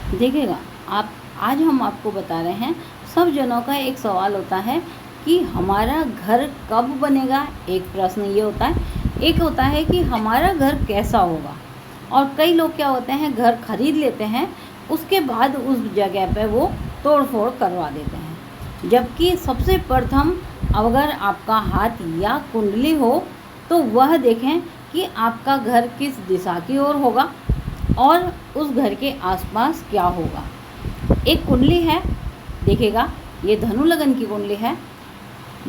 देखिएगा, आप आज हम आपको बता रहे हैं, सब जनों का एक सवाल होता है कि हमारा घर कब बनेगा। एक प्रश्न ये होता है, एक होता है कि हमारा घर कैसा होगा। और कई लोग क्या होते हैं, घर खरीद लेते हैं, उसके बाद उस जगह पे वो तोड़ फोड़ करवा देते हैं। जबकि सबसे प्रथम अगर आपका हाथ या कुंडली हो तो वह देखें कि आपका घर किस दिशा की ओर होगा और उस घर के आसपास क्या होगा। एक कुंडली है, देखिएगा, ये धनु लगन की कुंडली है।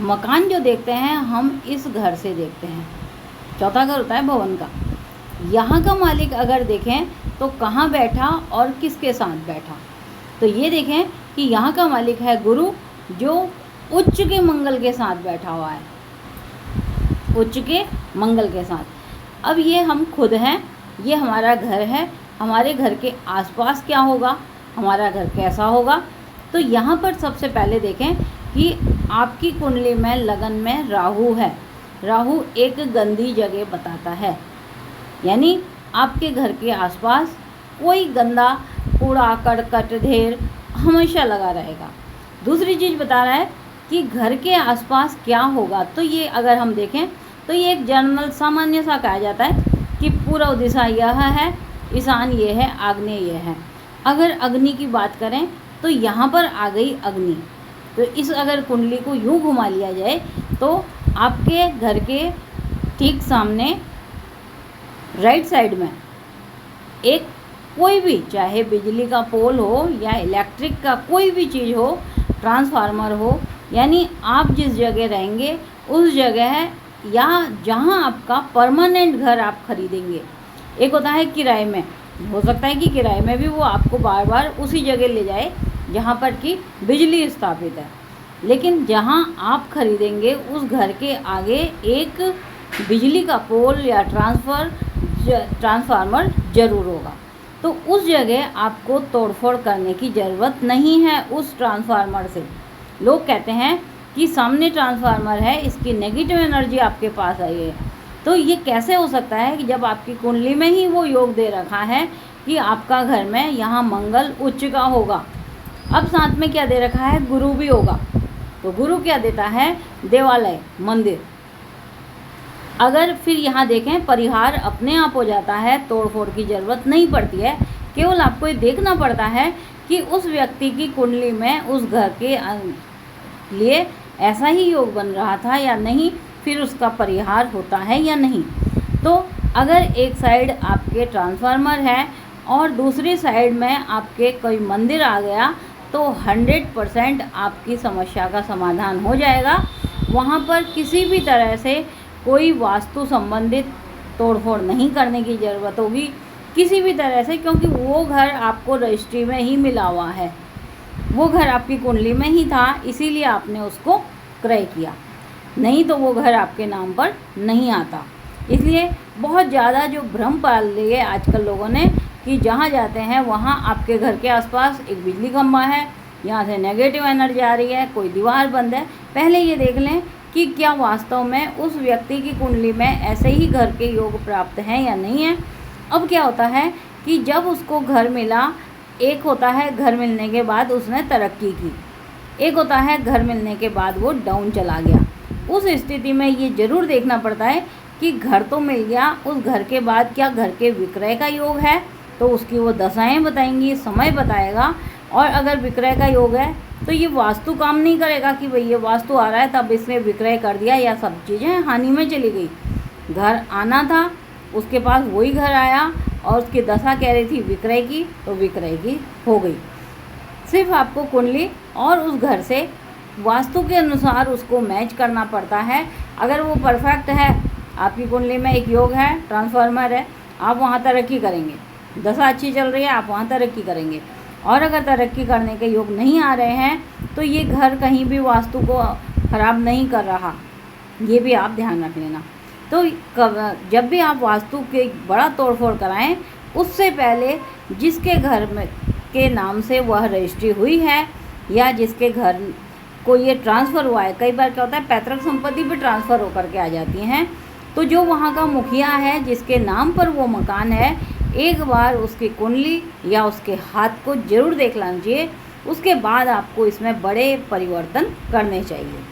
मकान जो देखते हैं हम इस घर से देखते हैं, चौथा घर होता है भवन का। यहाँ का मालिक अगर देखें तो कहाँ बैठा और किसके साथ बैठा, तो ये देखें कि यहाँ का मालिक है गुरु, जो उच्च के मंगल के साथ बैठा हुआ है, उच्च के मंगल के साथ। अब ये हम खुद हैं, ये हमारा घर है। हमारे घर के आसपास क्या होगा, हमारा घर कैसा होगा। तो यहाँ पर सबसे पहले देखें कि आपकी कुंडली में लगन में राहु है। राहु एक गंदी जगह बताता है, यानी आपके घर के आसपास कोई गंदा कूड़ा करकट ढेर हमेशा लगा रहेगा। दूसरी चीज़ बता रहा है कि घर के आसपास क्या होगा। तो ये अगर हम देखें तो ये एक जनरल सामान्य सा कहा जाता है कि पूर्व दिशा यह है, ईशान ये है, आग्नेय ये है। अगर अग्नि की बात करें तो यहाँ पर आ गई अग्नि। तो इस अगर कुंडली को यूँ घुमा लिया जाए तो आपके घर के ठीक सामने राइट साइड में एक कोई भी, चाहे बिजली का पोल हो या इलेक्ट्रिक का कोई भी चीज़ हो, ट्रांसफार्मर हो, यानी आप जिस जगह रहेंगे उस जगह है, या जहां आपका परमानेंट घर आप खरीदेंगे। एक होता है किराए में, हो सकता है कि किराए में भी वो आपको बार बार उसी जगह ले जाए जहां पर कि बिजली स्थापित है, लेकिन जहां आप खरीदेंगे उस घर के आगे एक बिजली का पोल या ट्रांसफार्मर ज़रूर होगा। तो उस जगह आपको तोड़फोड़ करने की ज़रूरत नहीं है उस ट्रांसफार्मर से। लोग कहते हैं कि सामने ट्रांसफार्मर है, इसकी नेगेटिव एनर्जी आपके पास आई है। तो ये कैसे हो सकता है कि जब आपकी कुंडली में ही वो योग दे रखा है कि आपका घर में यहाँ मंगल उच्च का होगा। अब साथ में क्या दे रखा है, गुरु भी होगा। तो गुरु क्या देता है, देवालय, मंदिर। अगर फिर यहाँ देखें परिहार अपने आप हो जाता है, तोड़फोड़ की ज़रूरत नहीं पड़ती है। केवल आपको ये देखना पड़ता है कि उस व्यक्ति की कुंडली में उस घर के लिए ऐसा ही योग बन रहा था या नहीं, फिर उसका परिहार होता है या नहीं। तो अगर एक साइड आपके ट्रांसफार्मर है और दूसरी साइड में आपके कोई मंदिर आ गया तो 100% आपकी समस्या का समाधान हो जाएगा। वहाँ पर किसी भी तरह से कोई वास्तु संबंधित तोड़फोड़ नहीं करने की ज़रूरत होगी किसी भी तरह से, क्योंकि वो घर आपको रजिस्ट्री में ही मिला हुआ है, वो घर आपकी कुंडली में ही था, इसीलिए आपने उसको क्रय किया, नहीं तो वो घर आपके नाम पर नहीं आता। इसलिए बहुत ज़्यादा जो भ्रम पाल लिए आजकल लोगों ने कि जहाँ जाते हैं वहाँ आपके घर के आसपास एक बिजली खंभा है, यहाँ से नेगेटिव एनर्जी आ रही है, कोई दीवार बंद है। पहले ये देख लें कि क्या वास्तव में उस व्यक्ति की कुंडली में ऐसे ही घर के योग प्राप्त हैं या नहीं है। अब क्या होता है कि जब उसको घर मिला, एक होता है घर मिलने के बाद उसने तरक्की की, एक होता है घर मिलने के बाद वो डाउन चला गया। उस स्थिति में ये ज़रूर देखना पड़ता है कि घर तो मिल गया, उस घर के बाद क्या घर के विक्रय का योग है, तो उसकी वो दशाएं बताएंगी, समय बताएगा। और अगर विक्रय का योग है तो ये वास्तु काम नहीं करेगा कि भाई ये वास्तु आ रहा है तब इसने विक्रय कर दिया या सब चीज़ें हानि में चली गई। घर आना था, उसके पास वही घर आया और उसकी दशा कह रही थी विक्रय की, तो विक्रय की हो गई। सिर्फ आपको कुंडली और उस घर से वास्तु के अनुसार उसको मैच करना पड़ता है। अगर वो परफेक्ट है, आपकी कुंडली में एक योग है, ट्रांसफार्मर है, आप वहाँ तरक्की करेंगे, दशा अच्छी चल रही है, आप वहाँ तरक्की करेंगे। और अगर तरक्की करने के योग नहीं आ रहे हैं तो ये घर कहीं भी वास्तु को ख़राब नहीं कर रहा, ये भी आप ध्यान रख लेना। तो जब भी आप वास्तु के बड़ा तोड़फोड़ कराएं, उससे पहले जिसके घर में के नाम से वह रजिस्ट्री हुई है या जिसके घर को ये ट्रांसफ़र हुआ है, कई बार क्या होता है पैतृक संपत्ति भी ट्रांसफ़र होकर के आ जाती हैं, तो जो वहाँ का मुखिया है जिसके नाम पर वो मकान है एक बार उसकी कुंडली या उसके हाथ को ज़रूर देख लेना चाहिए, उसके बाद आपको इसमें बड़े परिवर्तन करने चाहिए।